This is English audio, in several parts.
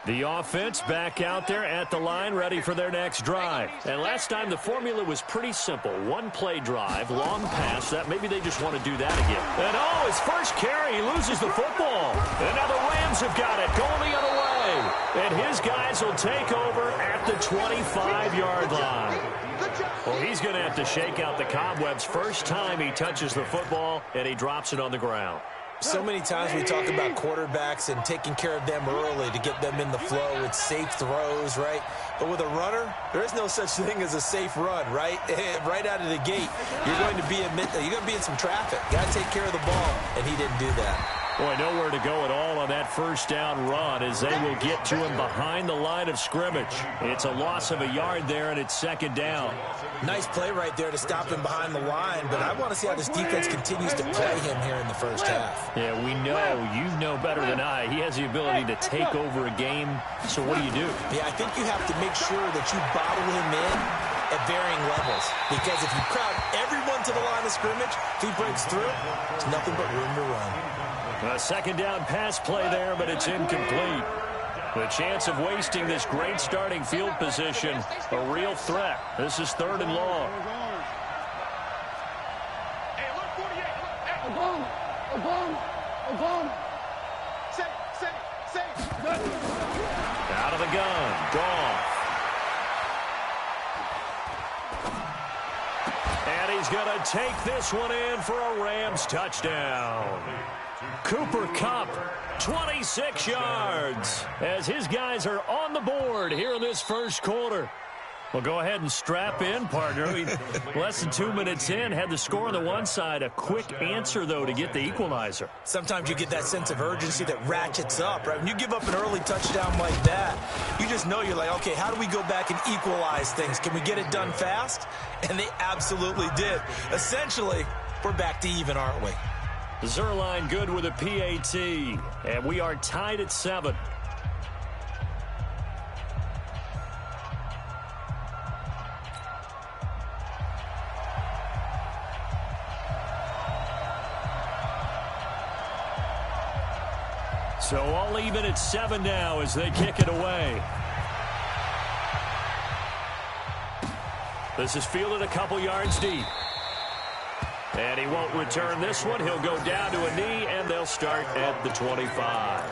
The offense back out there at the line, ready for their next drive. And last time, the formula was pretty simple. One-play drive, long pass. That maybe they just want to do that again. And, oh, his first carry, he loses the football. And now the Rams have got it, going the other way. And his guys will take over at the 25-yard line. Well, he's going to have to shake out the cobwebs first time he touches the football, and he drops it on the ground. So many times we talk about quarterbacks and taking care of them early to get them in the flow with safe throws, right? But with a runner, there is no such thing as a safe run, right? Right out of the gate, you're going to be in some traffic. Got to take care of the ball, and he didn't do that. Boy, nowhere to go at all on that first down run as they will get to him behind the line of scrimmage. It's a loss of a yard there, and it's second down. Nice play right there to stop him behind the line, but I want to see how this defense continues to play him here in the first half. Yeah, we know. You know better than I. He has the ability to take over a game, so what do you do? Yeah, I think you have to make sure that you bottle him in at varying levels, because if you crowd everyone to the line of scrimmage, if he breaks through, there's nothing but room to run. A second down pass play there, but it's incomplete. The chance of wasting this great starting field position, a real threat. This is third and long. Out of the gun, Goff. And he's going to take this one in for a Rams touchdown. Cooper Kupp, 26 yards, as his guys are on the board here in this first quarter. Well, go ahead and strap in, partner. Less than 2 minutes in, had the score on the one side. A quick answer, though, to get the equalizer. Sometimes you get that sense of urgency that ratchets up, right? When you give up an early touchdown like that, you just know you're like, okay, how do we go back and equalize things? Can we get it done fast? And they absolutely did. Essentially, we're back to even, aren't we? Zerline good with a PAT, and we are tied at 7. So all even at 7 now as they kick it away. This is fielded a couple yards deep. And he won't return this one. He'll go down to a knee, and they'll start at the 25.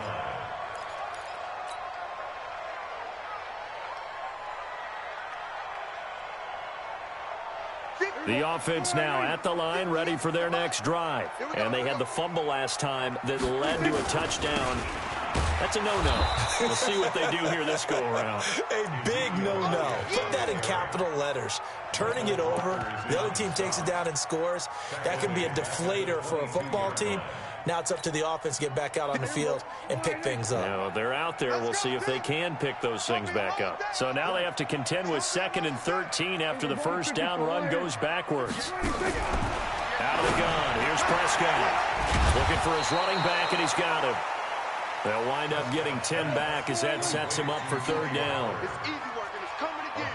The offense now at the line, ready for their next drive. And they had the fumble last time that led to a touchdown. That's a no-no. We'll see what they do here this go-around. A big no-no. Put that in capital letters. Turning it over, the other team takes it down and scores. That can be a deflator for a football team. Now it's up to the offense to get back out on the field and pick things up. Now, they're out there. We'll see if they can pick those things back up. So now they have to contend with 2nd and 13 after the first down run goes backwards. Out of the gun. Here's Prescott. Looking for his running back, and he's got him. They'll wind up getting 10 back as that sets him up for third down. It's easy work, and it's coming again.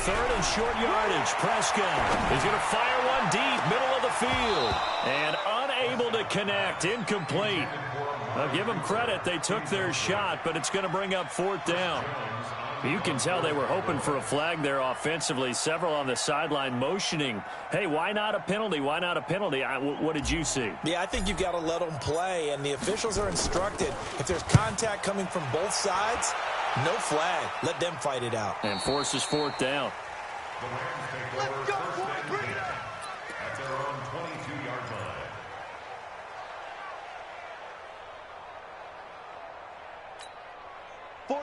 Third and short yardage. Prescott is going to fire one deep, middle of the field. And unable to connect, incomplete. I'll give them credit. They took their shot, but it's going to bring up 4th down. You can tell they were hoping for a flag there offensively. Several on the sideline motioning, hey, why not a penalty? Why not a penalty? What did you see? Yeah, I think you've got to let them play, and the officials are instructed. If there's contact coming from both sides, no flag. Let them fight it out. And forces 4th down. Let's go, boy. Bring it up. At their own 22-yard line.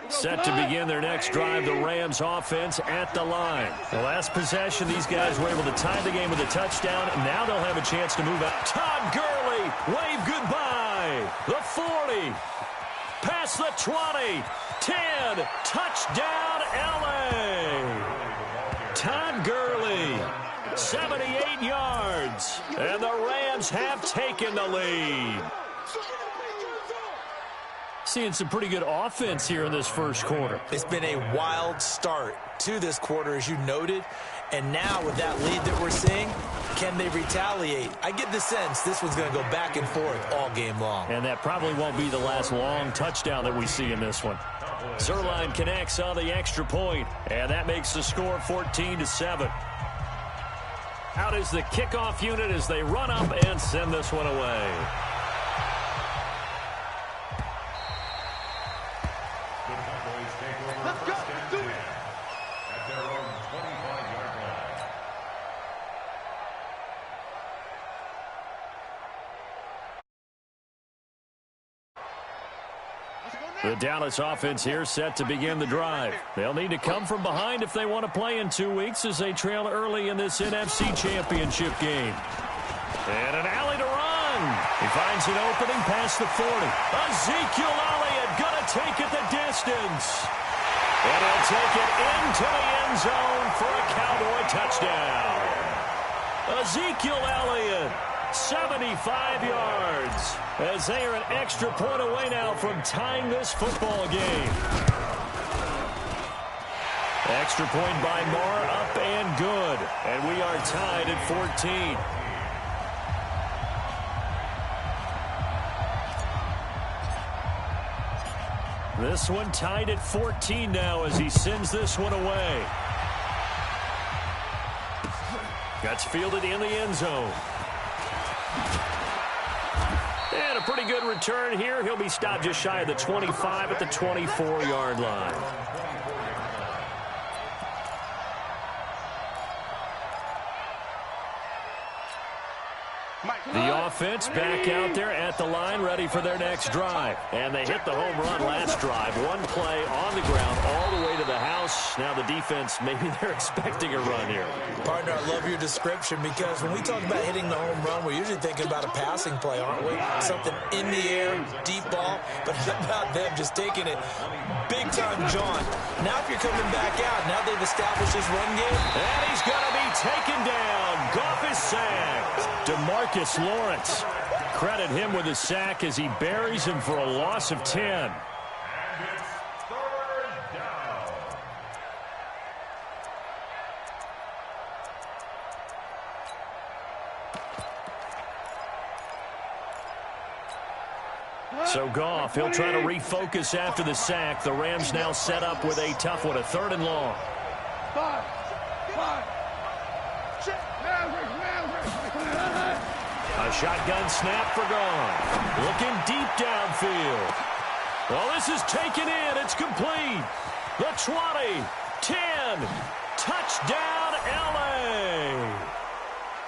Set to begin their next drive, the Rams offense at the line. The last possession, these guys were able to tie the game with a touchdown, and now they'll have a chance to move out. Todd Gurley, wave goodbye. The 40, past the 20, 10, touchdown L.A. Todd Gurley, 78 yards, and the Rams have taken the lead. Seeing some pretty good offense here in this first quarter. It's been a wild start to this quarter, as you noted. And now with that lead that we're seeing, can they retaliate? I get the sense this one's going to go back and forth all game long. And that probably won't be the last long touchdown that we see in this one. Zerline connects on the extra point, and that makes the score 14-7. Out is the kickoff unit as they run up and send this one away. Let's go. Do it. At their own 25-yard line. The Dallas offense here set to begin the drive. They'll need to come from behind if they want to play in 2 weeks as they trail early in this NFC Championship game. And an alley to run. He finds an opening past the 40. Ezekiel Elliott going to take it the distance. And he'll take it into the end zone for a Cowboy touchdown. Ezekiel Elliott, 75 yards, as they are an extra point away now from tying this football game. Extra point by Moore, up and good. And we are tied at 14. This one tied at 14 now as he sends this one away. Gets fielded in the end zone. And a pretty good return here. He'll be stopped just shy of the 25 at the 24-yard line. The offense back out there at the line, ready for their next drive. And they hit the home run last drive. One play on the ground all the way to the house. Now the defense, maybe they're expecting a run here. Partner, I love your description because when we talk about hitting the home run, we're usually thinking about a passing play, aren't we? Something in the air, deep ball. But how about them just taking it big-time jaunt? Now if you're coming back out, now they've established this run game. And he's going to be taken down. Goff is sacked. DeMarcus Lawrence. Credit him with a sack as he buries him for a loss of 10. And it's third down. So Goff, he'll try to refocus after the sack. The Rams now set up with a tough one, a 3rd and long. Five. A shotgun snap for Goff. Looking deep downfield. Well, this is taken in. It's complete. The 20, 10, touchdown LA.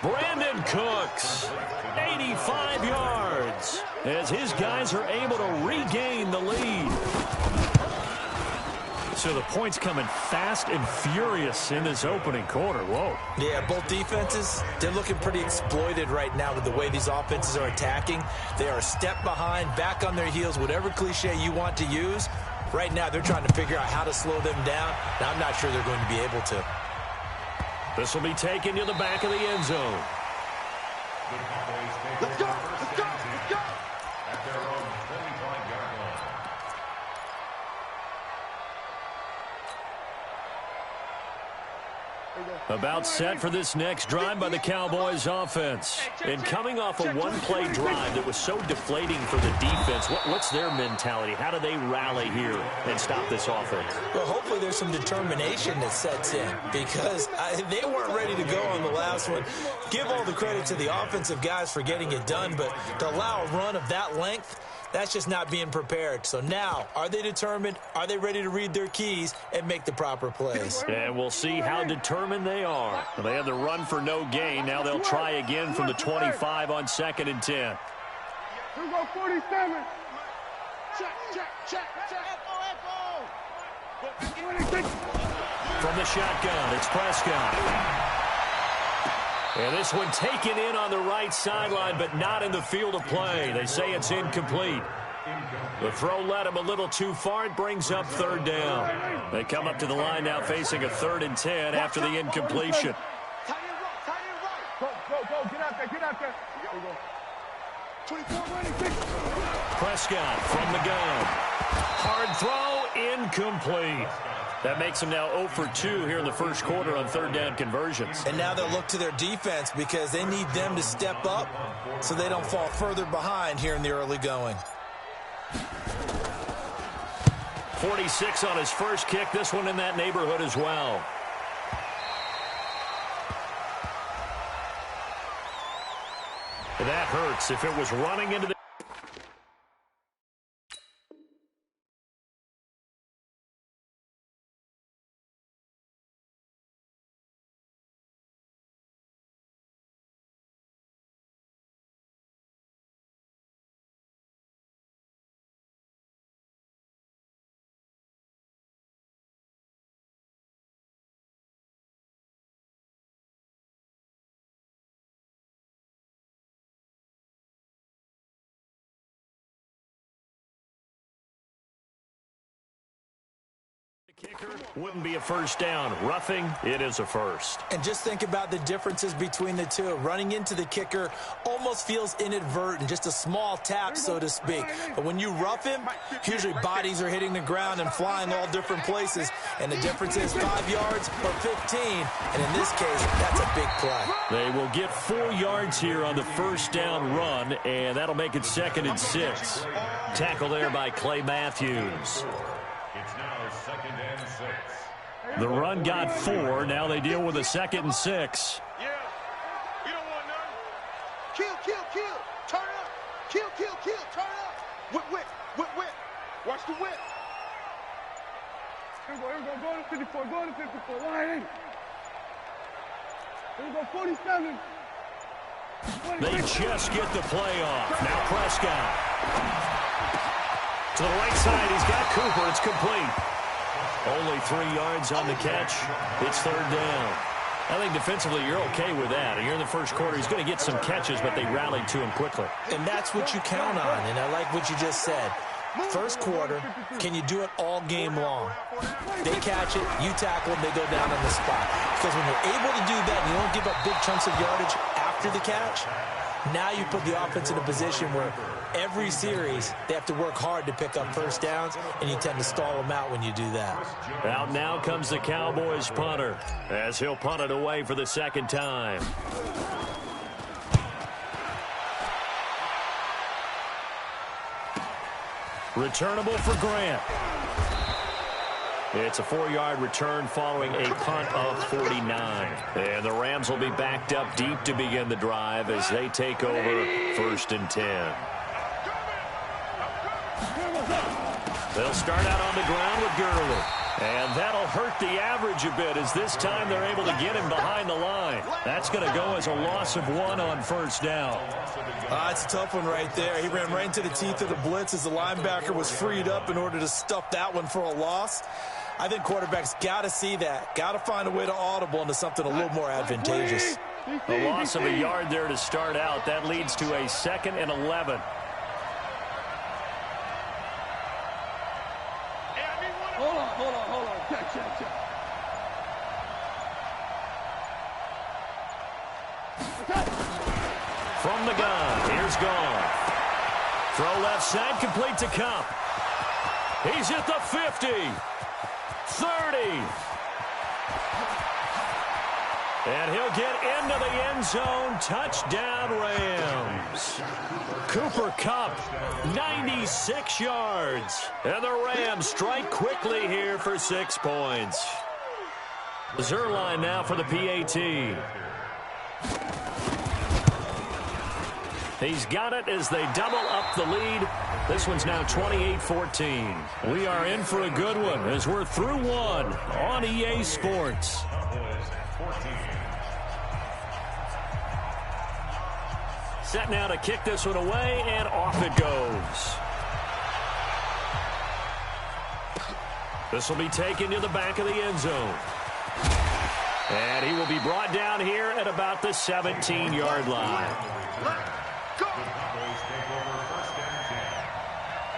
Brandon Cooks, 85 yards, as his guys are able to regain the lead. So the points coming fast and furious in this opening quarter. Whoa. Yeah, both defenses, they're looking pretty exploited right now with the way these offenses are attacking. They are a step behind, back on their heels, whatever cliche you want to use. Right now, they're trying to figure out how to slow them down. Now, I'm not sure they're going to be able to. This will be taken to the back of the end zone. Let's go. Let's go. Let's go. At their own 25-yard line. About set for this next drive by the Cowboys offense. And coming off a one-play drive that was so deflating for the defense, what's their mentality? How do they rally here and stop this offense? Well, hopefully there's some determination that sets in because they weren't ready to go on the last one. Give all the credit to the offensive guys for getting it done, but to allow a run of that length, that's just not being prepared. So now, are they determined? Are they ready to read their keys and make the proper plays? And we'll see how determined they are. They had the run for no gain. Now they'll try again from the 25 on 2nd and 10. Here we go, 47. Check. From the shotgun, it's Prescott. And this one taken in on the right sideline, but not in the field of play. They say it's incomplete. The throw led him a little too far. It brings up 3rd down. They come up to the line now facing a 3rd and 10 after the incompletion. Go. Get out there. Prescott from the gun. Hard throw, incomplete. That makes them now 0 for 2 here in the first quarter on third down conversions. And now they'll look to their defense because they need them to step up so they don't fall further behind here in the early going. 46 on his first kick. This one in that neighborhood as well. That hurts if it was running into the... Kicker wouldn't be a first down. Roughing, it is a first. And just think about the differences between the two. Running into the kicker almost feels inadvertent, just a small tap, so to speak. But when you rough him, usually bodies are hitting the ground and flying all different places. And the difference is 5 yards or 15. And in this case, that's a big play. They will get 4 yards here on the first down run, and that'll make it 2nd and 6. Tackle there by Clay Matthews. It's now 2nd and 6. The run got 4. Now they deal with a 2nd and 6. Yeah. You don't want none. Kill. Turn up. Kill. Turn up. Whip. Watch the whip. Here we go. Go to 54. Go to 54. Line in. Here we go. 47. They just get the play off. Now Prescott. To the right side, he's got Cooper. It's complete. Only 3 yards on the catch. It's 3rd down. I think defensively you're okay with that. And you're in the first quarter. He's going to get some catches, but they rallied to him quickly. And that's what you count on. And I like what you just said. First quarter, can you do it all game long? They catch it, you tackle them, they go down on the spot. Because when you're able to do that and you don't give up big chunks of yardage after the catch, now you put the offense in a position where every series they have to work hard to pick up first downs, and you tend to stall them out when you do that. Out now comes the Cowboys punter as he'll punt it away for the 2nd time. Returnable for Grant. It's a 4-yard return following a punt of 49. And the Rams will be backed up deep to begin the drive as they take over 1st and 10. They'll start out on the ground with Gurley. And that'll hurt the average a bit as this time they're able to get him behind the line. That's going to go as a loss of 1 on 1st down. It's a tough one right there. He ran right into the teeth of the blitz as the linebacker was freed up in order to stuff that one for a loss. I think quarterbacks got to see that. Got to find a way to audible into something a little more advantageous. A loss of a yard there to start out. That leads to a 2nd and 11. Hold on. Check. From the gun, here's Gone. Throw left side, complete to Cup. He's at the 50. 30. And he'll get into the end zone. Touchdown, Rams. Cooper Kupp, 96 yards. And the Rams strike quickly here for 6 points. Zerline now for the PAT. He's got it as they double up the lead. This one's now 28-14. We are in for a good one as we're through 1 on EA Sports. Set now to kick this one away, and off it goes. This will be taken to the back of the end zone. And he will be brought down here at about the 17-yard line. The Cowboys take over 1st and 10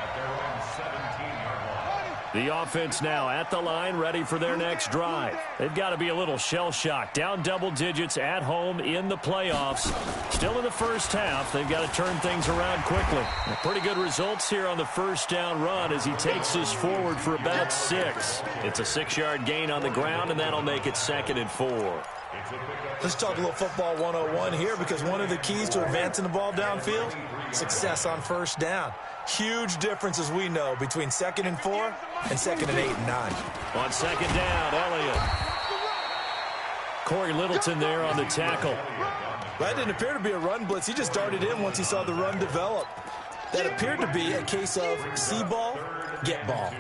at their own 17-yard line. The offense now at the line, ready for their next drive. They've got to be a little shell-shocked. Down double digits at home in the playoffs. Still in the first half. They've got to turn things around quickly. Pretty good results here on the first down run as he takes this forward for about 6. It's a 6-yard gain on the ground, and that'll make it 2nd and 4. Let's talk a little football 101 here, because one of the keys to advancing the ball downfield, success on first down. Huge difference, as we know, between 2nd and 4 and 2nd and 8 and 9. On 2nd down, Elliott. Corey Littleton there on the tackle. That didn't appear to be a run blitz. He just darted in once he saw the run develop. That appeared to be a case of see ball, get ball.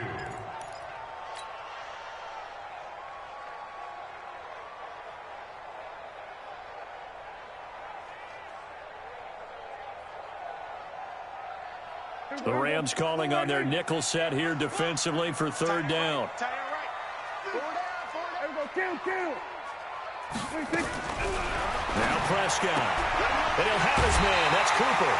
The Rams calling on their nickel set here defensively for 3rd down. Now Prescott. And he'll have his man. That's Cooper.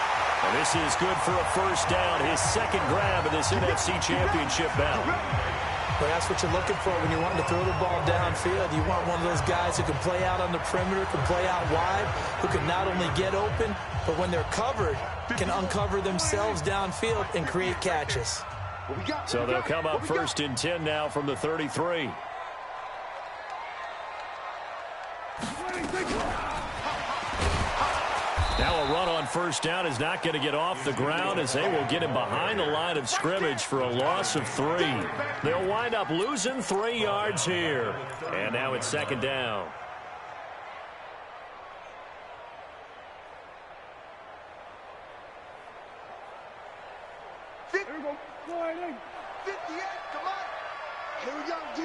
And this is good for a first down. His 2nd grab of this NFC Championship bout. Well, that's what you're looking for when you're wanting to throw the ball downfield. You want one of those guys who can play out on the perimeter, can play out wide, who can not only get open, but when they're covered, can uncover themselves downfield and create catches. So they'll come up 1st and 10 now from the 33. Now a run on first down is not going to get off the ground, as they will get him behind the line of scrimmage for a loss of 3. They'll wind up losing 3 yards here. And now it's 2nd down. Here we go. 58, come on. Here we go, G.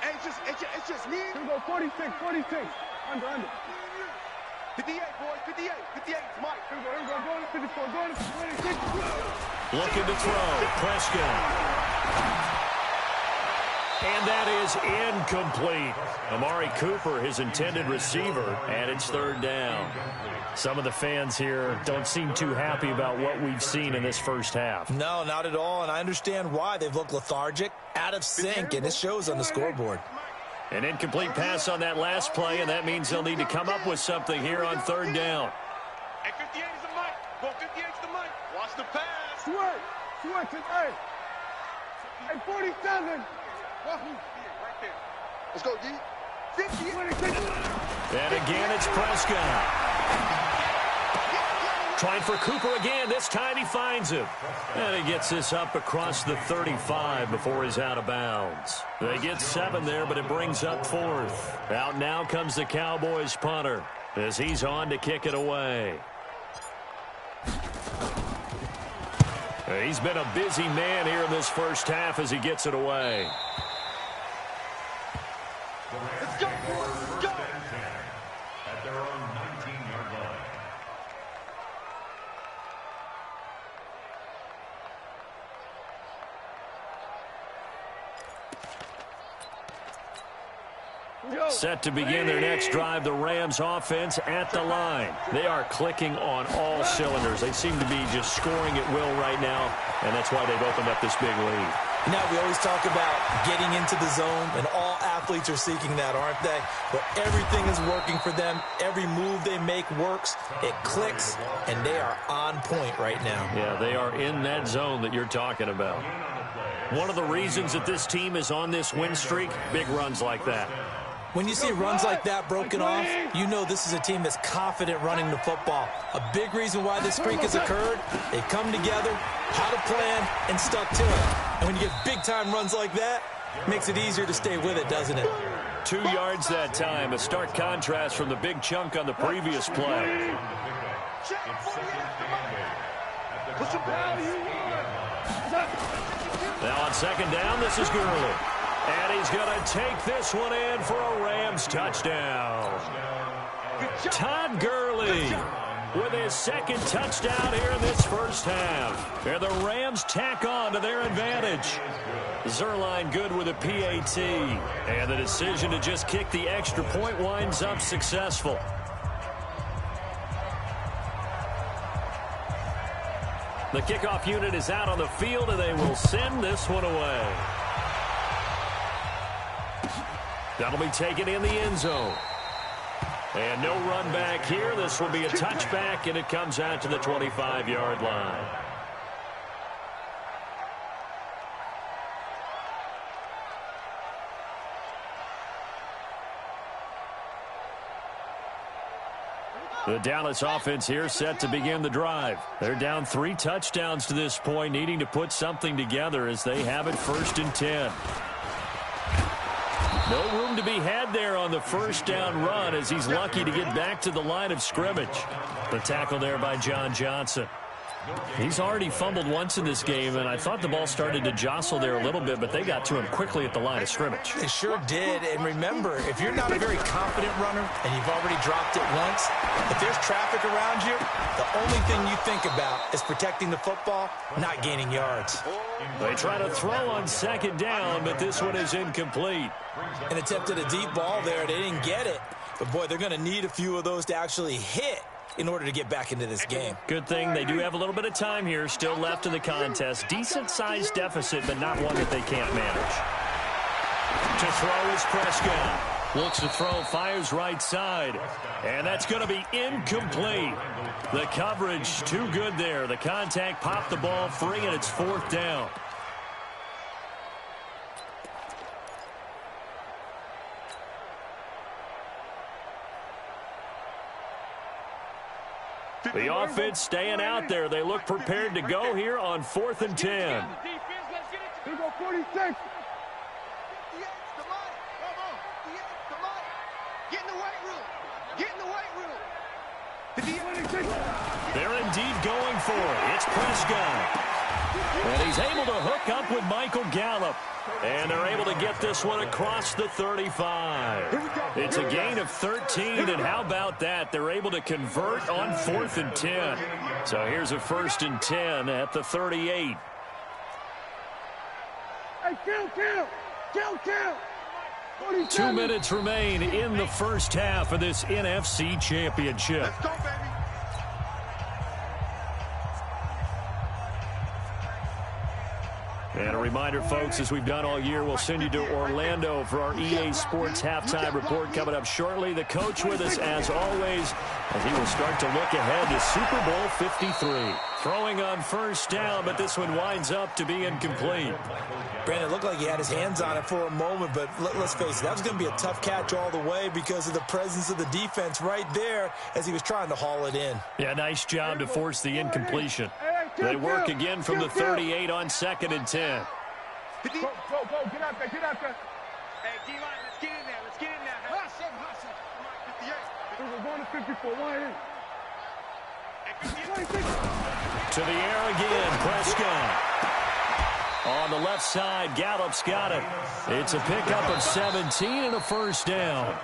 Hey, it's just me. Here we go, 46. Under. 58, boys, 58. 58, it's Mike. Here we go, going to 54, going to 26. Looking to throw, Prescott. And that is incomplete. Amari Cooper, his intended receiver, and it's 3rd down. Some of the fans here don't seem too happy about what we've seen in this first half. No, not at all, and I understand why. They've looked lethargic, out of sync, and it shows on the scoreboard. An incomplete pass on that last play, and that means they'll need to come up with something here on 3rd down. Hey, 58 is the mic. Go 58 is the mic. Watch the pass. Switch. Hey, 47. Right there. Let's go, D. 58. And again, it's Prescott. Trying for Cooper again. This time he finds him. And he gets this up across the 35 before he's out of bounds. They get 7 there, but it brings up 4th. Out now comes the Cowboys punter as he's on to kick it away. He's been a busy man here in this first half as he gets it away. Let's go, boys. Go. At their own 19-yard line. Set to begin their next drive, the Rams offense at the line. They are clicking on all cylinders. They seem to be just scoring at will right now, and that's why they've opened up this big lead. Now, we always talk about getting into the zone, and all athletes are seeking that, aren't they? But everything is working for them. Every move they make works. It clicks, and they are on point right now. Yeah, they are in that zone that you're talking about. One of the reasons that this team is on this win streak, big runs like that. When you see runs like that broken off, you know this is a team that's confident running the football. A big reason why this streak has occurred, they've come together, had a plan, and stuck to it. And when you get big-time runs like that, it makes it easier to stay with it, doesn't it? 2 yards that time, a stark contrast from the big chunk on the previous play. Now on 2nd down, this is Gurley. And he's going to take this one in for a Rams touchdown. Todd Gurley with his 2nd touchdown here in this first half. And the Rams tack on to their advantage. Zerline good with a PAT. And the decision to just kick the extra point winds up successful. The kickoff unit is out on the field, and they will send this one away. That'll be taken in the end zone. And no run back here. This will be a touchback, and it comes out to the 25-yard line. The Dallas offense here set to begin the drive. They're down 3 touchdowns to this point, needing to put something together as they have it 1st and 10. No room to be had there on the first down run as he's lucky to get back to the line of scrimmage. The tackle there by John Johnson. He's already fumbled once in this game, and I thought the ball started to jostle there a little bit, but they got to him quickly at the line of scrimmage. They sure did. And remember, if you're not a very confident runner and you've already dropped it once, if there's traffic around you, the only thing you think about is protecting the football, not gaining yards. They try to throw on 2nd down, but this one is incomplete. And attempted a deep ball there. They didn't get it. But, boy, they're going to need a few of those to actually hit in order to get back into this game. Good thing they do have a little bit of time here still left in the contest. Decent-sized deficit, but not one that they can't manage. To throw is Prescott. Looks to throw, fires right side. And that's going to be incomplete. The coverage too good there. The contact popped the ball free, and it's 4th down. The offense staying out there. They look prepared to go here on 4th and 10. Here we go, 46. Get in the weight room. Get in the weight room. They're indeed going for it. It's Prescott. And he's able to hook up with Michael Gallup. And they're able to get this one across the 35. It's a gain of 13, and how about that? They're able to convert on 4th and 10. So here's a 1st and 10 at the 38. Hey, kill. 47. 2 minutes remain in the first half of this NFC Championship. Let's go, baby. And a reminder, folks, as we've done all year, we'll send you to Orlando for our EA Sports halftime report coming up shortly. The coach with us, as always, as he will start to look ahead to Super Bowl 53. Throwing on 1st down, but this one winds up to be incomplete. Brandon, it looked like he had his hands on it for a moment, but let's face it, that was going to be a tough catch all the way because of the presence of the defense right there as he was trying to haul it in. Yeah, nice job to force the incompletion. They work again from the 38 on 2nd and 10. Go, get out there. Hey, D-line, let's get in there. Hot seven. Come on, 58. We're going to 54, one in. 26. To the air again, Prescott. On the left side, Gallup's got it. It's a pickup of 17 and a 1st down.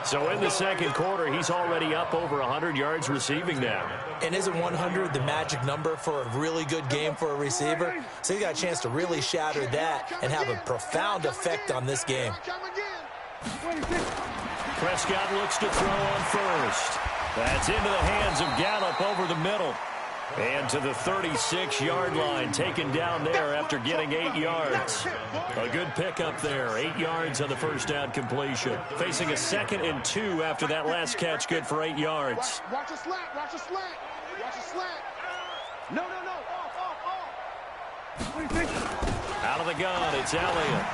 So in the 2nd quarter, he's already up over 100 yards receiving now. And isn't 100 the magic number for a really good game for a receiver? So he got a chance to really shatter that and have a profound effect on this game. Prescott looks to throw on 1st. That's into the hands of Gallup over the middle. And to the 36-yard line, taken down there after getting 8 yards. A good pickup there, 8 yards on the 1st down completion. Facing a 2nd and 2 after that last catch, good for 8 yards. Watch a slant. No. Off. Out of the gun, it's Elliott.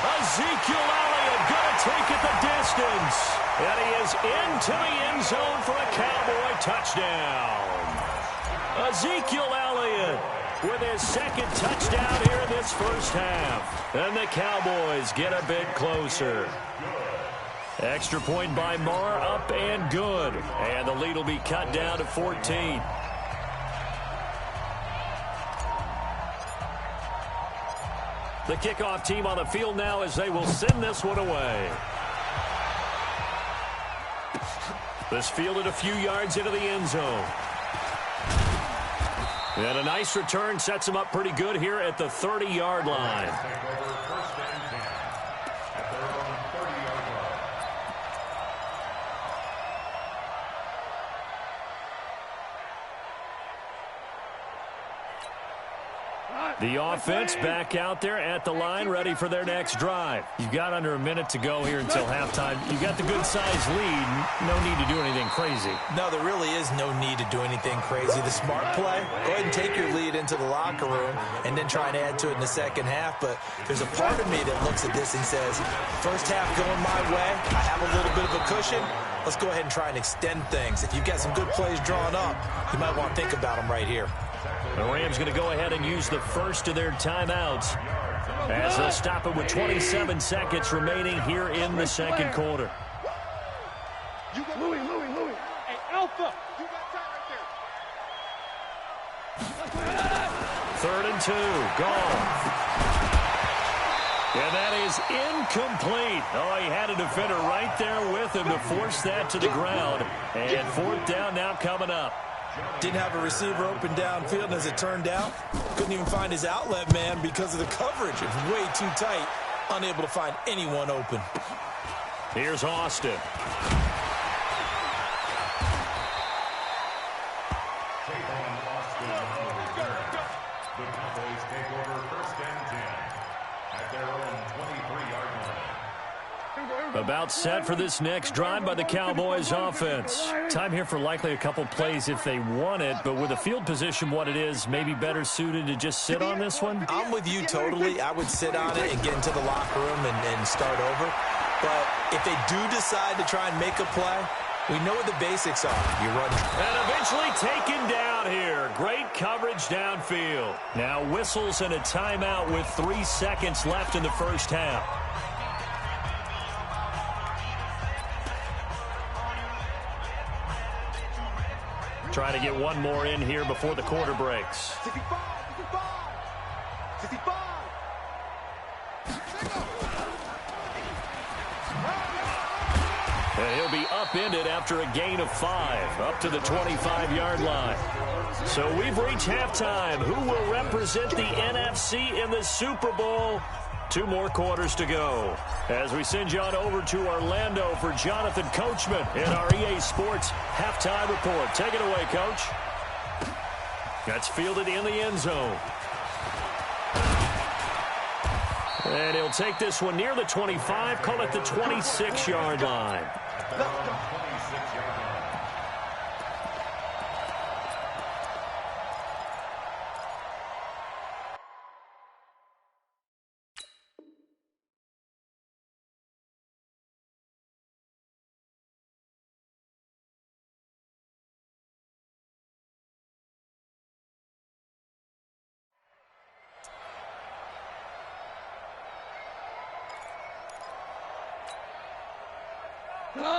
Ezekiel Elliott going to take it the distance. And he is into the end zone for a Cowboy touchdown. Ezekiel Elliott with his 2nd touchdown here in this first half. And the Cowboys get a bit closer. Extra point by Marr, up and good. And the lead will be cut down to 14. The kickoff team on the field now as they will send this one away. This fielded a few yards into the end zone. And a nice return sets him up pretty good here at the 30-yard line. The offense back out there at the line, ready for their next drive. You've got under a minute to go here until halftime. You've got the good-sized lead. No need to do anything crazy. No, there really is no need to do anything crazy. The smart play, go ahead and take your lead into the locker room and then try and add to it in the second half. But there's a part of me that looks at this and says, first half going my way, I have a little bit of a cushion. Let's go ahead and try and extend things. If you've got some good plays drawn up, you might want to think about them right here. The Rams going to go ahead and use the first of their timeouts as they'll stop it with 27 seconds remaining here in the second quarter. Louis. Hey, Alpha. You got time right there. 3rd and 2. Gone. And that is incomplete. Oh, he had a defender right there with him to force that to the ground. And 4th down now coming up. Didn't have a receiver open downfield, and as it turned out, couldn't even find his outlet man because of the coverage. It was way too tight, unable to find anyone open. Here's Austin. The Cowboys take over 1st and 10 at their own 23-yard line. About set for this next drive by the Cowboys offense. Time here for likely a couple plays if they want it, but with the field position what it is, maybe better suited to just sit on this one? I'm with you totally. I would sit on it and get into the locker room and start over. But if they do decide to try and make a play, we know what the basics are. You run. And eventually taken down here. Great coverage downfield. Now whistles and a timeout with 3 seconds left in the first half. Trying to get one more in here before the quarter breaks. 65. And he'll be upended after a gain of 5, up to the 25-yard line. So we've reached halftime. Who will represent the NFC in the Super Bowl? 2 more quarters to go. As we send you on over to Orlando for Jonathan Coachman in our EA Sports Halftime Report. Take it away, Coach. That's fielded in the end zone. And he'll take this one near the 25, call it the 26-yard line.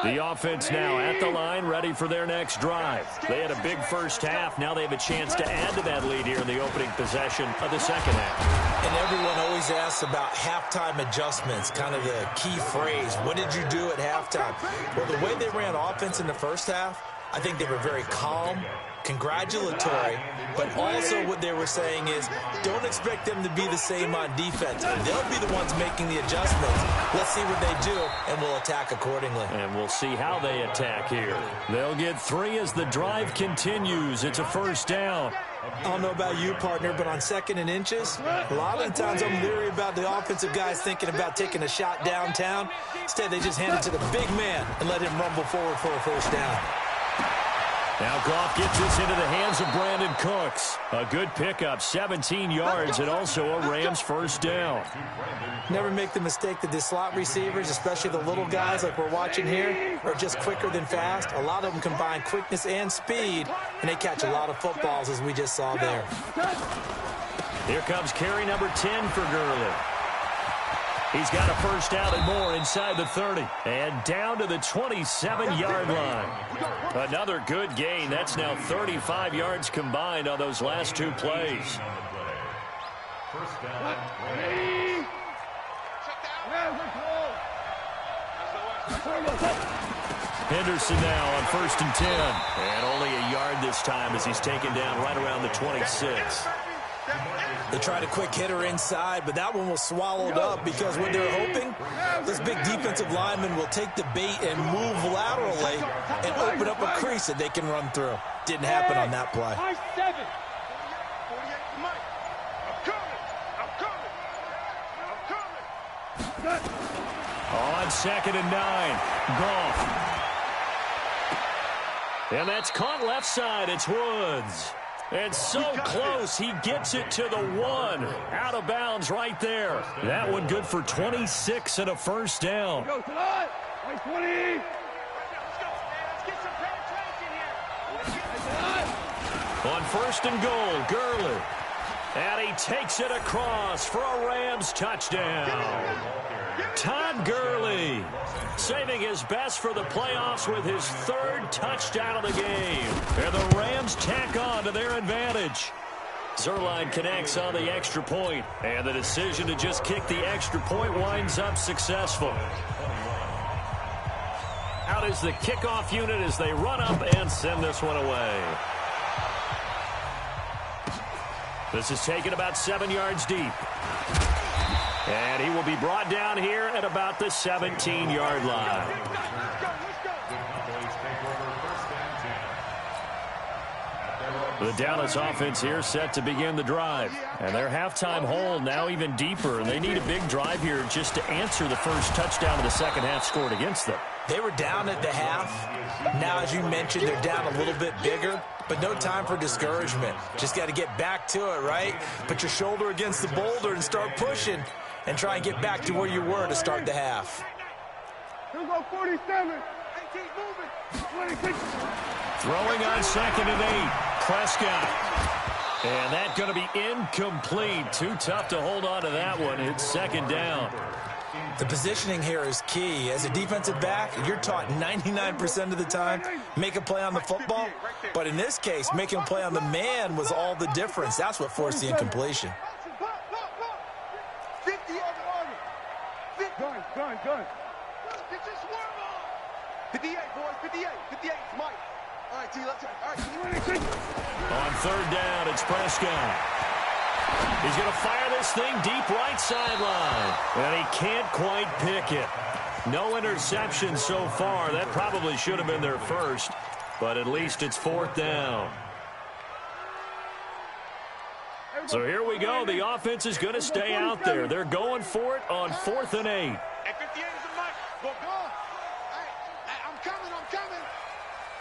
The offense now at the line, ready for their next drive. They had a big first half. Now they have a chance to add to that lead here in the opening possession of the second half. And everyone always asks about halftime adjustments, kind of the key phrase. What did you do at halftime? Well, the way they ran offense in the first half, I think they were very calm, congratulatory, but also what they were saying is don't expect them to be the same on defense. They'll be the ones making the adjustments. Let's see what they do, and we'll attack accordingly. And we'll see how they attack here. They'll get 3 as the drive continues. It's a first down. I don't know about you, partner, but on 2nd and inches, a lot of the times I'm leery about the offensive guys thinking about taking a shot downtown. Instead, they just hand it to the big man and let him rumble forward for a first down. Now Goff gets this into the hands of Brandon Cooks. A good pickup, 17 yards, and also a Rams first down. Never make the mistake that the slot receivers, especially the little guys like we're watching here, are just quicker than fast. A lot of them combine quickness and speed, and they catch a lot of footballs, as we just saw there. Here comes carry number 10 for Gurley. He's got a first down and more inside the 30. And down to the 27-yard line. Another good gain. That's now 35 yards combined on those last 2 plays. First down. Henderson now on 1st and 10. And only a yard this time as he's taken down right around the 26. They tried a quick hitter inside, but that one was swallowed up because what they're hoping, this big defensive lineman will take the bait and move laterally and open up a crease that they can run through. Didn't happen on that play. On 2nd and 9, Goff. And that's caught left side. It's Woods. And so close, he gets it to the 1. Out of bounds right there. That one good for 26 and a first down. Go, Talon. 20. On 1st and goal, Gurley. And he takes it across for a Rams touchdown. Todd Gurley saving his best for the playoffs with his 3rd touchdown of the game. And the Rams tack on to their advantage. Zerline connects on the extra point, and the decision to just kick the extra point winds up successful. Out is the kickoff unit as they run up and send this one away. This is taken about 7 yards deep. And he will be brought down here at about the 17-yard line. The Dallas offense here set to begin the drive. And their halftime hole now even deeper. And they need a big drive here just to answer the first touchdown of the second half scored against them. They were down at the half. Now, as you mentioned, they're down a little bit bigger. But no time for discouragement. Just got to get back to it, right? Put your shoulder against the boulder and start pushing. And try and get back to where you were to start the half. Here go 47. 18 moving. 26. Throwing on 2nd and 8. Prescott. And that's going to be incomplete. Too tough to hold on to that one. It's 2nd down. The positioning here is key. As a defensive back, you're taught 99% of the time, make a play on the football. But in this case, making a play on the man was all the difference. That's what forced the incompletion. Gun. Get your swerve on. 58, boys. 58. 58. Mike. All right, T. Let's go. All right. On 3rd down, it's Prescott. He's going to fire this thing deep right sideline. And he can't quite pick it. No interception so far. That probably should have been their first. But at least it's 4th down. So here we go. The offense is going to stay out there. They're going for it on 4th and 8. Hey, 58 is a Mike. Go. Hey, I'm coming.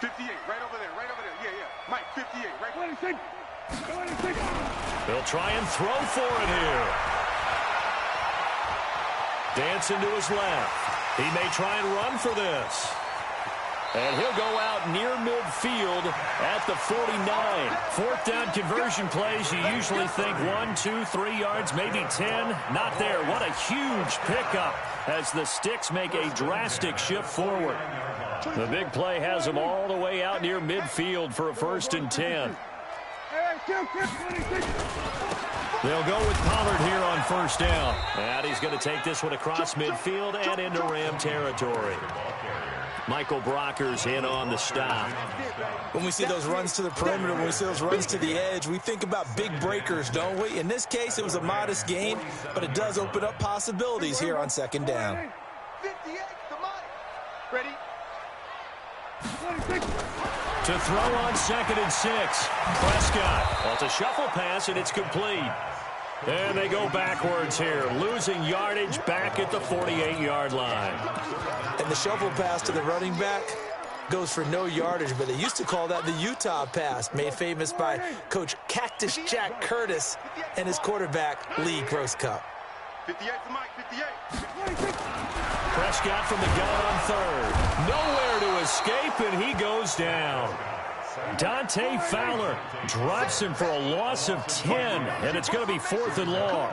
58, right over there. Yeah. Mike, 58, right 26. 26. They'll try and throw for it here. Dancing to his left. He may try and run for this. And he'll go out near midfield at the 49. 4th down conversion plays, you usually think 1, 2, 3 yards, maybe 10. Not there. What a huge pickup as the Sticks make a drastic shift forward. The big play has them all the way out near midfield for a 1st and 10. They'll go with Pollard here on 1st down. And he's going to take this one across midfield and into Ram territory. Michael Brocker's in on the stop. When we see those runs to the perimeter, when we see those runs to the edge, we think about big breakers, don't we? In this case, it was a modest gain, but it does open up possibilities here on 2nd down. 58 to Mike. Ready? 26. To throw on 2nd and 6. Prescott. Well, it's a shuffle pass, and it's complete. And they go backwards here, losing yardage back at the 48-yard line. And the shovel pass to the running back goes for no yardage, but they used to call that the Utah pass, made famous by Coach Cactus Jack Curtis and his quarterback, Lee Grosscup. 58 to Mike, 58. Prescott from the gun on 3rd. Nowhere to escape, and he goes down. Dante Fowler drops him for a loss of 10, and it's going to be 4th and long.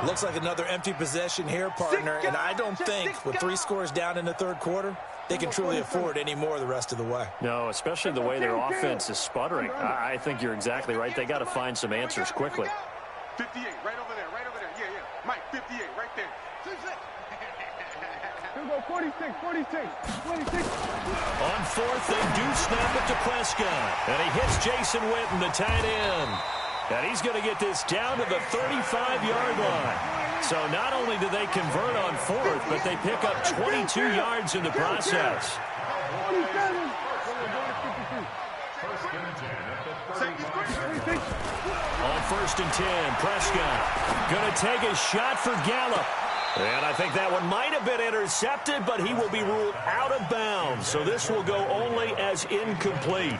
Looks like another empty possession here, partner, and I don't think with 3 scores down in the 3rd quarter, they can truly afford any more the rest of the way. No, especially the way their offense is sputtering. I think you're exactly right. They got to find some answers quickly. 58, right over there. Yeah. Mike, 58, right there. Here go 46. On 4th, they do snap it to Prescott. And he hits Jason Witten, the tight end. And he's going to get this down to the 35-yard line. So not only do they convert on 4th, but they pick up 22 yards in the process. 27. On 1st and 10, Prescott going to take a shot for Gallup. And I think that one might have been intercepted, but he will be ruled out of bounds. So this will go only as incomplete.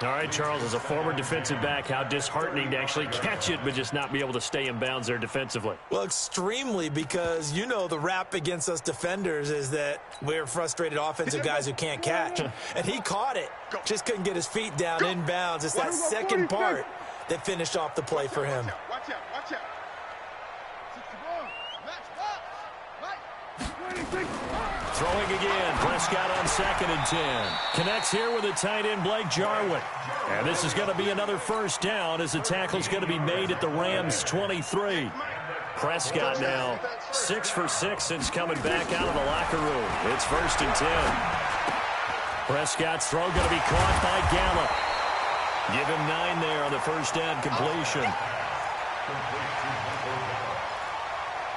All right, Charles, as a former defensive back, how disheartening to actually catch it but just not be able to stay in bounds there defensively. Well, extremely, because you know the rap against us defenders is that we're frustrated offensive guys who can't catch. And he caught it. Just couldn't get his feet down in bounds. It's that second part that finished off the play for him. Watch out, watch out. Throwing again. Prescott on 2nd and 10. Connects here with the tight end, Blake Jarwin. And this is going to be another first down as the tackle's going to be made at the Rams' 23. Prescott now 6 for 6 since coming back out of the locker room. It's 1st and 10. Prescott's throw going to be caught by Gallup. Give him 9 there on the first down completion.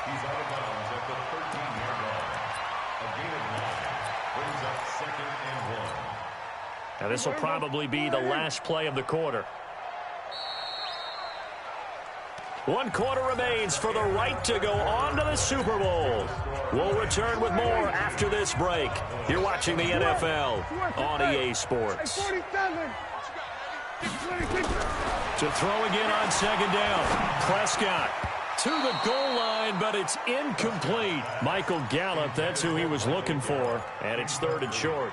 He's out of bounds at the 13-yard line. A gain of 9 brings up 2nd and 1. Now this will probably be the last play of the quarter. 1 quarter remains for the right to go on to the Super Bowl. We'll return with more after this break. You're watching the NFL on EA Sports. 47. To throw again on 2nd down. Prescott to the goal line, but it's incomplete. Michael Gallup, that's who he was looking for, and it's 3rd and short.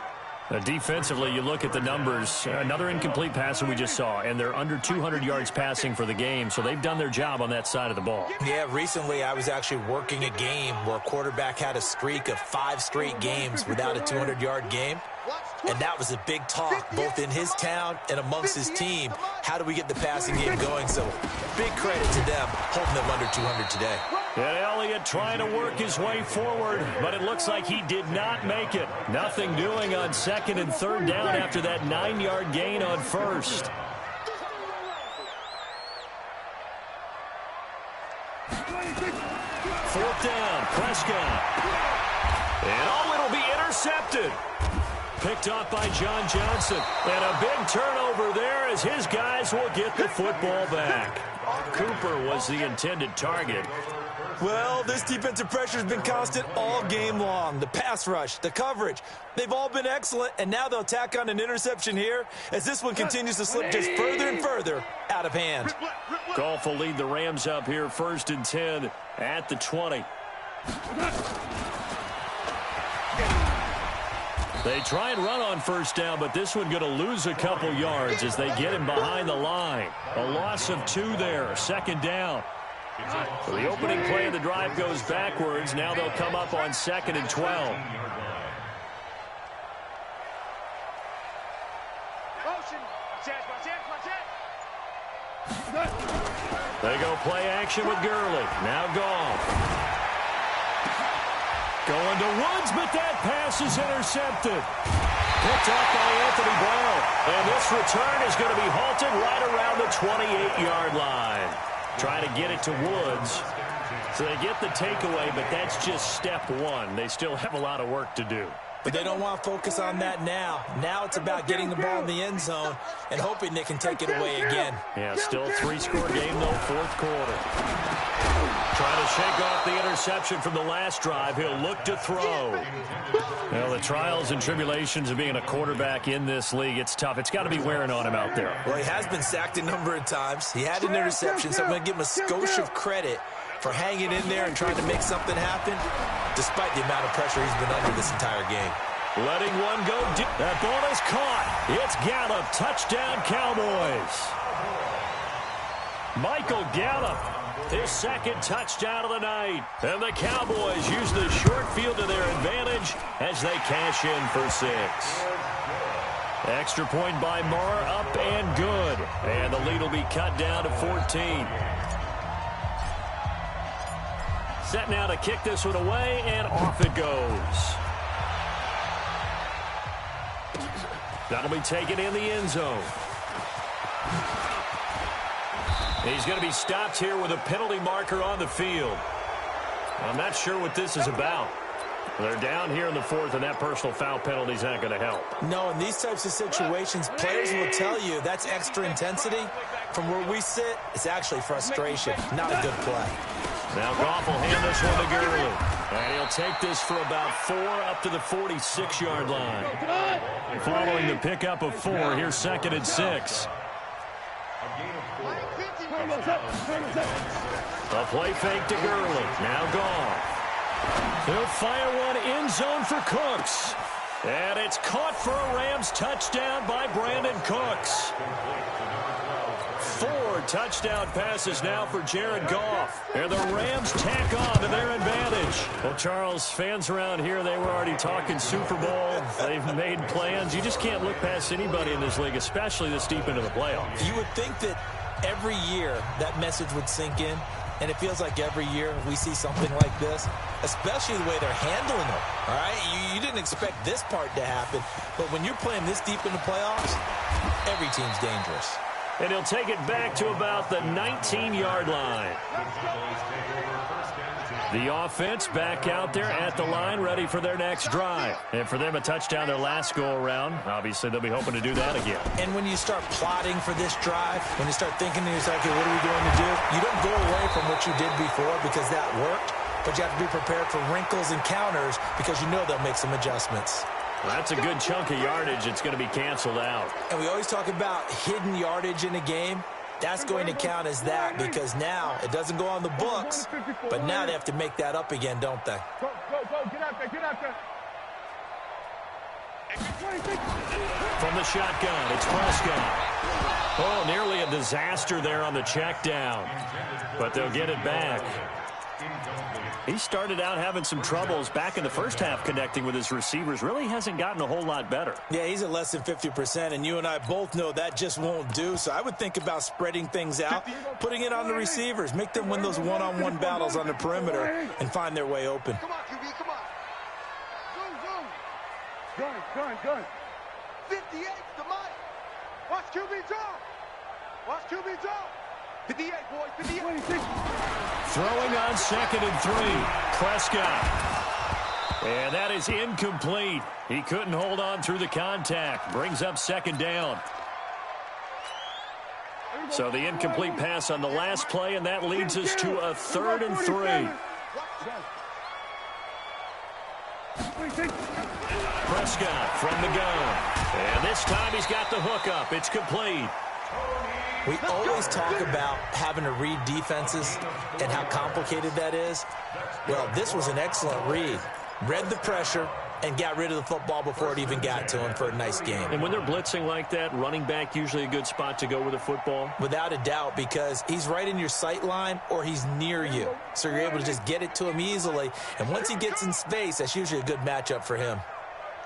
Defensively, you look at the numbers. Another incomplete pass that we just saw, and they're under 200 yards passing for the game, so they've done their job on that side of the ball. Yeah, recently I was actually working a game where a quarterback had a streak of 5 straight games without a 200-yard game. And that was a big talk, both in his town and amongst his team. How do we get the passing game going? So big credit to them, holding them under 200 today. And Elliott trying to work his way forward, but it looks like he did not make it. Nothing doing on 2nd and 3rd down after that 9-yard gain on 1st. Fourth down, Prescott. And it'll be intercepted. Picked off by John Johnson. And a big turnover there as his guys will get the football back. Cooper was the intended target. Well, this defensive pressure has been constant all game long. The pass rush, the coverage, they've all been excellent, and now they'll tack on an interception here as this one continues to slip just further and further out of hand. Goff will lead the Rams up here 1st and 10 at the 20. They try and run on 1st down, but this one going to lose a couple yards as they get him behind the line. A loss of 2 there, 2nd down. So the opening play of the drive goes backwards. Now they'll come up on 2nd and 12. They go play action with Gurley. Now Goff. Going to Woods, but that pass is intercepted. Picked up by Anthony Brown. And this return is going to be halted right around the 28-yard line. Trying to get it to Woods. So they get the takeaway, but that's just step 1. They still have a lot of work to do. But they don't want to focus on that now. Now it's about getting the ball in the end zone and hoping they can take it away again. Yeah, still a 3-score game, though, 4th quarter. Trying to shake off the interception from the last drive. He'll look to throw. Well, the trials and tribulations of being a quarterback in this league, it's tough. It's got to be wearing on him out there. Well, he has been sacked a number of times. He had an interception, so I'm going to give him a skosh of credit for hanging in there and trying to make something happen, despite the amount of pressure he's been under this entire game. Letting one go deep. That ball is caught. It's Gallup. Touchdown, Cowboys. Michael Gallup, his 2nd touchdown of the night. And the Cowboys use the short field to their advantage as they cash in for 6. Extra point by Marr, up and good. And the lead will be cut down to 14. Set now to kick this one away, and off it goes. That'll be taken in the end zone. He's going to be stopped here with a penalty marker on the field. I'm not sure what this is about. They're down here in the 4th, and that personal foul penalty is not going to help. No, in these types of situations, players will tell you that's extra intensity. From where we sit, it's actually frustration, not a good play. Now Goff will hand this one to Gurley. And he'll take this for about 4 up to the 46-yard line. Following the pickup of 4, here's 2nd and 6. The play fake to Gurley. Now Goff. He'll fire one end zone for Cooks. And it's caught for a Rams touchdown by Brandon Cooks. 4 touchdown passes now for Jared Goff. And the Rams tack on to their advantage. Well, Charles, fans around here, they were already talking Super Bowl. They've made plans. You just can't look past anybody in this league, especially this deep into the playoffs. You would think that every year that message would sink in. And it feels like every year we see something like this, especially the way they're handling it. All right, you didn't expect this part to happen, but when you're playing this deep in the playoffs, every team's dangerous. And he'll take it back to about the 19-yard line. The offense back out there at the line, ready for their next drive. And for them, a touchdown their last go-around. Obviously, they'll be hoping to do that again. And when you start plotting for this drive, when you start thinking to yourself, okay, what are we going to do? You don't go away from what you did before because that worked, but you have to be prepared for wrinkles and counters because you know they'll make some adjustments. Well, that's a good chunk of yardage. It's going to be canceled out. And we always talk about hidden yardage in a game. That's going to count as that because now it doesn't go on the books, but now they have to make that up again, don't they? Go, get out there, get out there. From the shotgun, it's Prescott. Oh, nearly a disaster there on the check down, but they'll get it back. He started out having some troubles back in the first half connecting with his receivers. Really hasn't gotten a whole lot better. Yeah, he's at less than 50%, and you and I both know that just won't do. So I would think about spreading things out, putting it on the receivers, make them win those one-on-one battles on the perimeter and find their way open. Come on, QB, come on. Zoom. Gun. 58 to Mike. Watch QB draw. Watch QB draw. 58, boys, 58. 26. Throwing on 2nd and 3. Prescott. And that is incomplete. He couldn't hold on through the contact. Brings up 2nd down. So the incomplete pass on the last play, and that leads us to a 3rd and 3. Prescott from the gun. And this time he's got the hook up. It's complete. We always talk about having to read defenses and how complicated that is. Well, this was an excellent read. Read the pressure and got rid of the football before it even got to him for a nice game. And when they're blitzing like that, running back usually a good spot to go with the football? Without a doubt, because he's right in your sight line or he's near you. So you're able to just get it to him easily. And once he gets in space, that's usually a good matchup for him.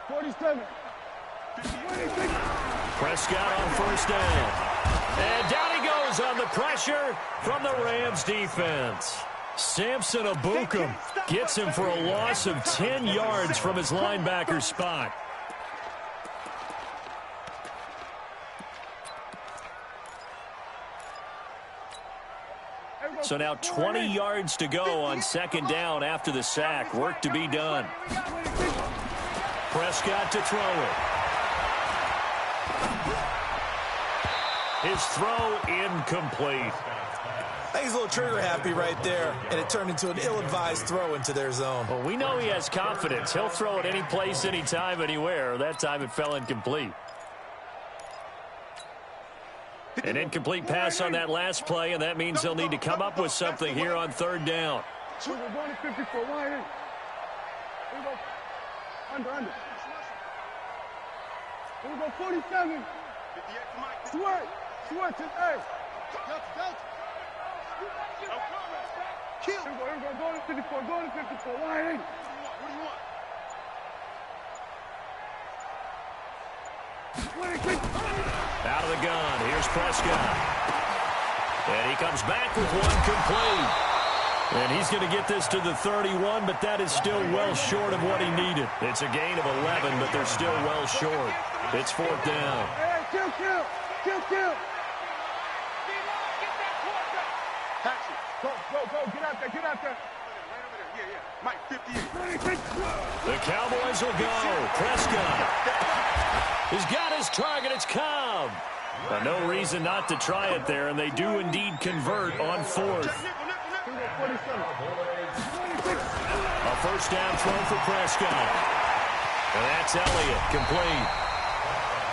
47. 26. Prescott on 1st down. And down he goes on the pressure from the Rams defense. Samson Abukum gets him for a loss of 10 yards from his linebacker spot. So now 20 yards to go on 2nd down after the sack. Work to be done. Prescott to throw it. His throw incomplete. I think he's a little trigger happy right there, and it turned into an ill-advised throw into their zone. Well, we know he has confidence. He'll throw it any place, anytime, anywhere. That time it fell incomplete. An incomplete pass on that last play, and that means they'll need to come up with something here on 3rd down. We're going to 54. Wide in. We're going under. We're going 47. 58 to Mike. Switch it, hey. Kill. Here we go, go to 54, wide in. What do you want? 26. Out of the gun, here's Prescott. And he comes back with one complete. And he's going to get this to the 31, but that is still well short of what he needed. It's a gain of 11, but they're still well short. It's 4th down. Hey, kill. Go, get out there. Right over there. Yeah. Mike, 58. 26. The Cowboys will go. Prescott. He's got his target. It's Cobb. No reason not to try it there, and they do indeed convert on 4th. A first down throw for Prescott. And that's Elliott, complete.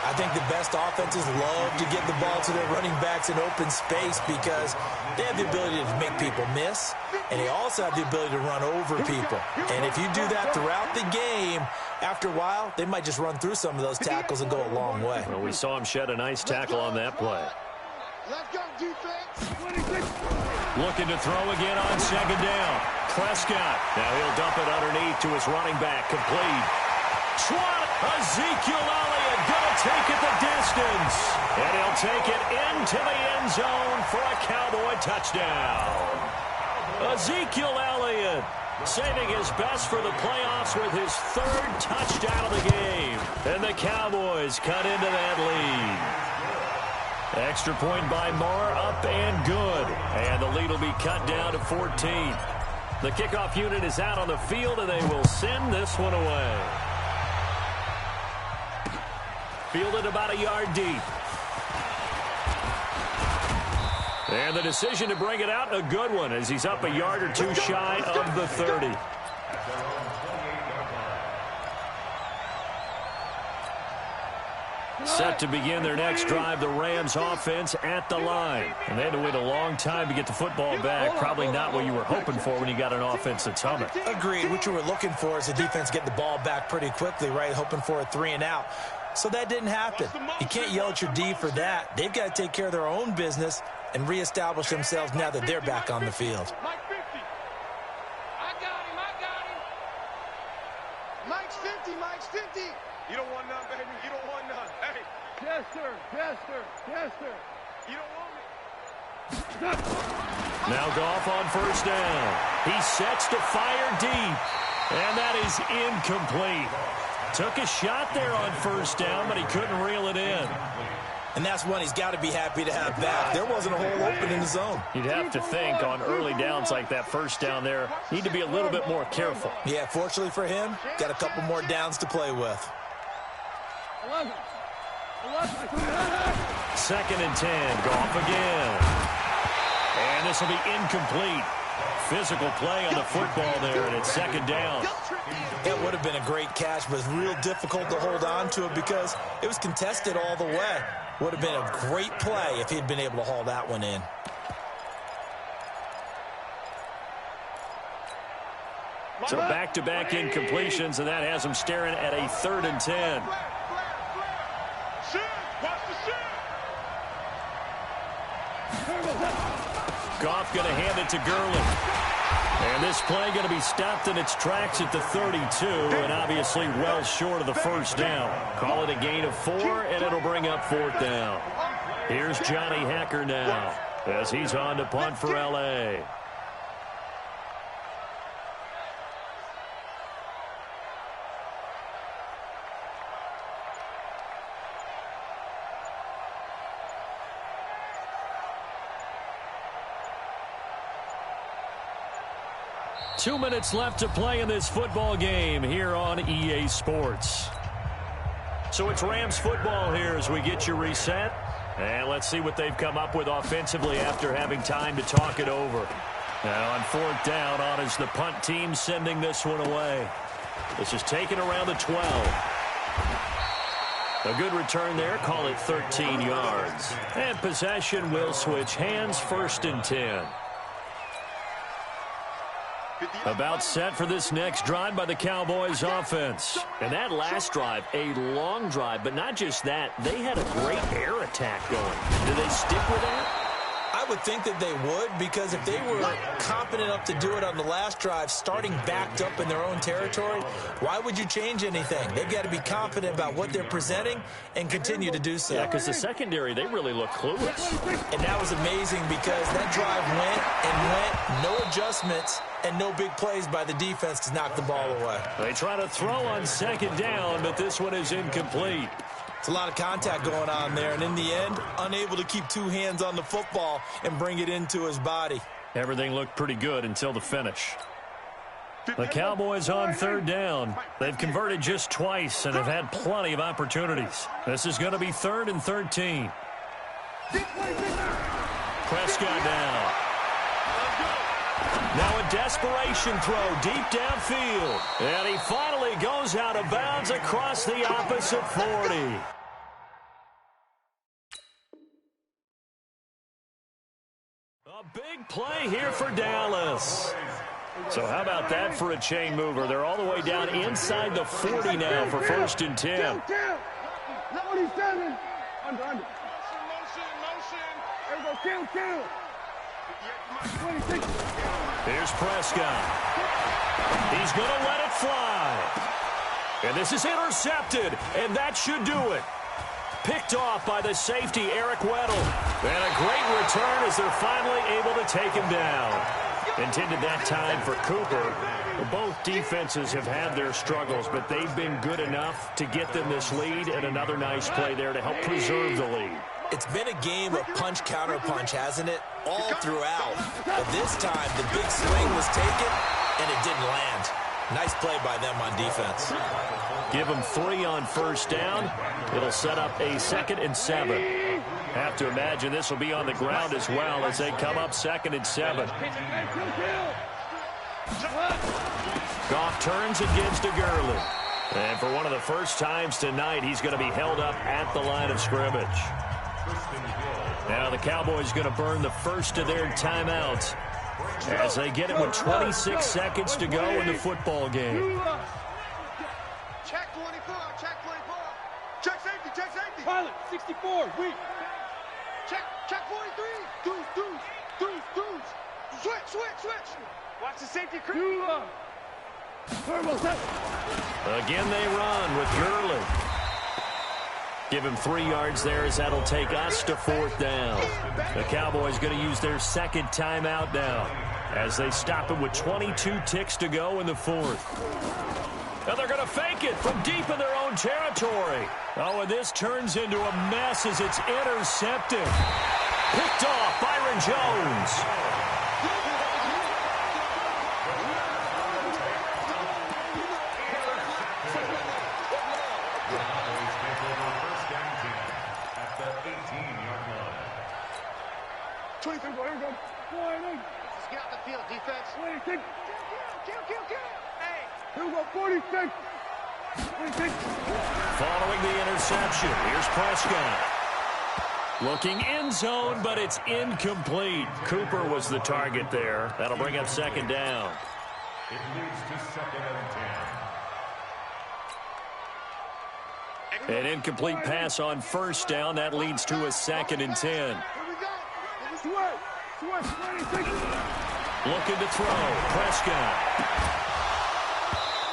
I think the best offenses love to get the ball to their running backs in open space because they have the ability to make people miss, and they also have the ability to run over people. And if you do that throughout the game, after a while, they might just run through some of those tackles and go a long way. Well, we saw him shed a nice tackle on that play. Let's go, defense. Looking to throw again on second down. Prescott. Now he'll dump it underneath to his running back. Complete. Swat. Ezekiel Elliott going to take it the distance. And he'll take it into the end zone for a Cowboy touchdown. Ezekiel Elliott saving his best for the playoffs with his third touchdown of the game. And the Cowboys cut into that lead. Extra point by Moore, up and good. And the lead will be cut down to 14. The kickoff unit is out on the field, and they will send this one away. Fielded about a yard deep. And the decision to bring it out, a good one, as he's up a yard or two shy of the 30. Set to begin their next drive, the Rams offense at the line. And they had to wait a long time to get the football back. Probably not what you were hoping for when you got an offense that's humming. Agreed. What you were looking for is the defense get the ball back pretty quickly, right? Hoping for a 3-and-out. So that didn't happen. You can't yell at your D for that. They've got to take care of their own business and reestablish themselves now that they're back on the field. Mike 50. I got him. Mike's 50. Mike's 50. You don't want none, baby. You don't want none. Hey. Yes, sir. Yes, sir. Yes, sir. You don't want me. Now Goff on first down. He sets to fire deep. And that is incomplete. Took a shot there on first down, but he couldn't reel it in. And that's one he's got to be happy to have back. There wasn't a hole open in the zone. You'd have to think on early downs like that first down there, need to be a little bit more careful. Yeah, fortunately for him, got a couple more downs to play with. 11. 2nd and 10. Goff again. And this will be incomplete. Physical play on the football there, and it's 2nd down. It would have been a great catch, but it's real difficult to hold on to it because it was contested all the way. Would have been a great play if he'd been able to haul that one in. So back-to-back incompletions, and that has him staring at a 3rd and 10. Goff going to hand it to Gurley. And this play going to be stopped in its tracks at the 32, and obviously well short of the first down. Call it a gain of 4, and it'll bring up 4th down. Here's Johnny Hacker now as he's on to punt for L.A. Two minutes left to play in this football game here on EA Sports. So it's Rams football here as we get you reset. And let's see what they've come up with offensively after having time to talk it over. Now on 4th down, on is the punt team sending this one away. This is taken around the 12. A good return there, call it 13 yards. And possession will switch hands, 1st and 10. About set for this next drive by the Cowboys offense. And that last drive, a long drive, but not just that. They had a great air attack going. Do they stick with that? I would think that they would, because if they were competent enough to do it on the last drive, starting backed up in their own territory, why would you change anything? They've got to be confident about what they're presenting and continue to do so. Yeah, because the secondary, they really look clueless. And that was amazing because that drive went, no adjustments, and no big plays by the defense to knock the ball away. They try to throw on 2nd down, but this one is incomplete. It's a lot of contact going on there, and in the end, unable to keep two hands on the football and bring it into his body. Everything looked pretty good until the finish. The Cowboys on 3rd down. They've converted just twice and have had plenty of opportunities. This is going to be 3rd and 13. Prescott now. Now a desperation throw deep downfield. And he finally goes out of bounds across the opposite 40. A big play here for Dallas. So how about that for a chain mover? They're all the way down inside the 40 now for 1st and 10. 47. Under. Motion. There we go. Kill. 26. Here's Prescott. He's going to let it fly. And this is intercepted, and that should do it. Picked off by the safety, Eric Weddle. And a great return as they're finally able to take him down. Intended that time for Cooper. Both defenses have had their struggles, but they've been good enough to get them this lead, and another nice play there to help preserve the lead. It's been a game of punch-counter-punch, hasn't it? All throughout. But this time, the big swing was taken, and it didn't land. Nice play by them on defense. Give them 3 on 1st down. It'll set up a 2nd and 7. Have to imagine this will be on the ground as well as they come up 2nd and 7. Goff turns and gives to Gurley. And for one of the first times tonight, he's going to be held up at the line of scrimmage. Now the Cowboys going to burn the first of their timeouts as they get it with 26 seconds to go in the football game. Check 24. Check safety. Pilot, 64. Weak. Check 43. Dudes. Switch. Watch the safety crew. Again they run with Gurley. Give him 3 yards there as that'll take us to 4th down. The Cowboys going to use their 2nd timeout now as they stop him with 22 ticks to go in the 4th. And they're going to fake it from deep in their own territory. Oh, and this turns into a mess as it's intercepted. Picked off Byron Jones. Get out the field, defense. 26. Kill. Hey. Here we go. 46. 26. Following the interception, here's Prescott. Looking end zone, but it's incomplete. Cooper was the target there. That'll bring up 2nd down. It leads to 2nd and 10. An incomplete pass on 1st down. That leads to a 2nd and 10. Here we go. Switch. 26. Looking to throw. Prescott.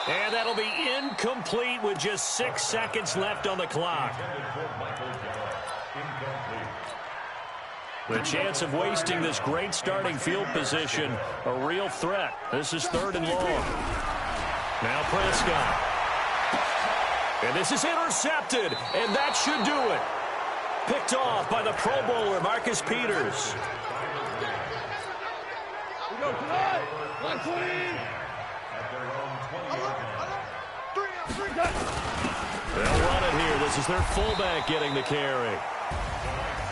And that'll be incomplete with just 6 seconds left on the clock. The chance of wasting this great starting field position, a real threat. This is 3rd and long. Now Prescott. And this is intercepted, and that should do it. Picked off by the Pro Bowler, Marcus Peters. We go tonight. 120. They'll run it here. This is their fullback getting the carry.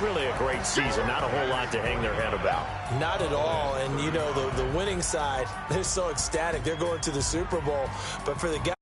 Really a great season. Not a whole lot to hang their head about. Not at all. And, you know, the winning side, they're so ecstatic. They're going to the Super Bowl. But for the guy